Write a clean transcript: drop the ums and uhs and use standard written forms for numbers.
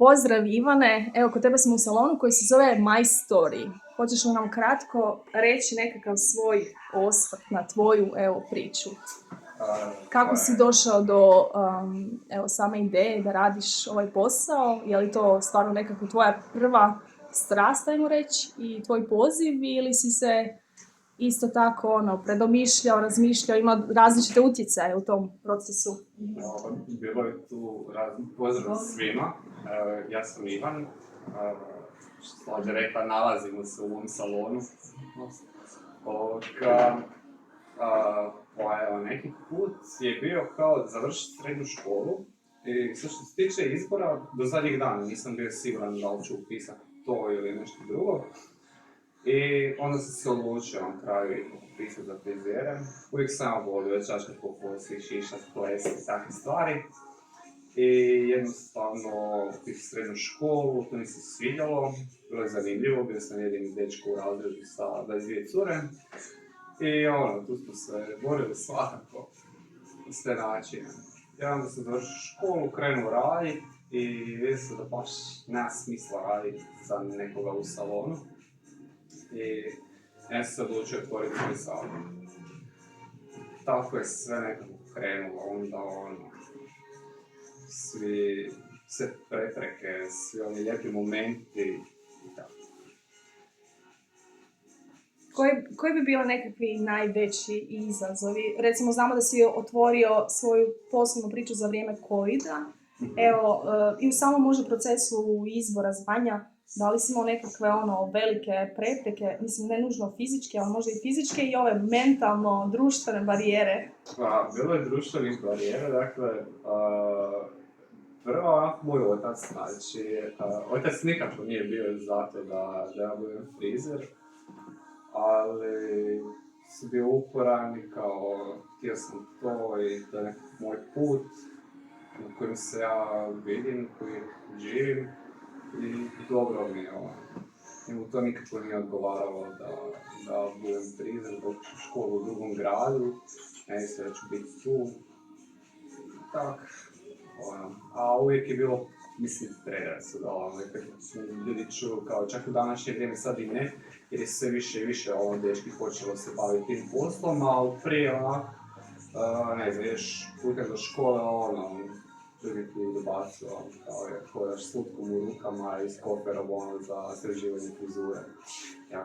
Pozdrav Ivane, evo kod tebe smo u salonu koji se zove My Story. Hoćeš li nam kratko reći nekakav svoj osvrt na tvoju priču? Kako si došao do same ideje da radiš ovaj posao? Je li to stvarno nekako tvoja prva strast, ajmo reći, i tvoj poziv, ili si se isto tako predomišljao, razmišljao, imao različite utjecaje u tom procesu? Bilo je tu pozdrav svima. Ja sam Ivan. Što Slađa rekla, nalazimo se u ovom salonu. Neki put je bio kao završiti srednju školu. I što se tiče izbora, do zadnjih dana nisam bio siguran da li ću upisati to ili nešto drugo. I onda sam se odlučio na kraju upisati za frizere. Uvijek sam volio čačkati po kosi, šišati, plesati i takve stvari. I jednostavno upisao srednju školu, to mi se svidjelo, bilo je zanimljivo, bio sam jedini dečko u razredu sa 22 cure. I tu smo se borili svakako na sve načine. Ja onda sam došao u školu, krenuo raditi i vidio sam da baš nema smisla raditi za nekoga u salonu. I ja sam se odlučio otvoriti svoj salon. Tako je sve nekako krenulo, onda sve prepreke, svi oni lijepi momenti i tako. Koji bi bili nekakvi najveći izazovi? Recimo, znamo da si otvorio svoju poslovnu priču za vrijeme COVID-a. Evo, i u samom možda procesu izbora zvanja, da li si imao nekakve velike prepreke, mislim ne nužno fizičke, ali možda i fizičke, i ove mentalno, društvene barijere? Bilo je društvenih barijera, dakle, prvo moj otac, znači, otac nikako nije bio zato da ja budem frizer, ali sam bio uporan i kao htio sam to i to je nekako moj put na kojem se ja vidim, koji živim i dobro mi je I mu to nikako nije odgovaralo da budem frizer, dok ću školu u drugom gradu, ja mislim da ću biti tu. Tak. A uvijek je bilo, mislim, predrasuda, kad ljudi čuju kao čak u današnje vrijeme sad i ne, jer je sve više i više dečki počelo se baviti tim poslom, ali prije ne znam, ideš putem do škole, ljudi ti dobacuju, kao je hodaš s lutkom u rukama i s koferom za sređivanje frizure.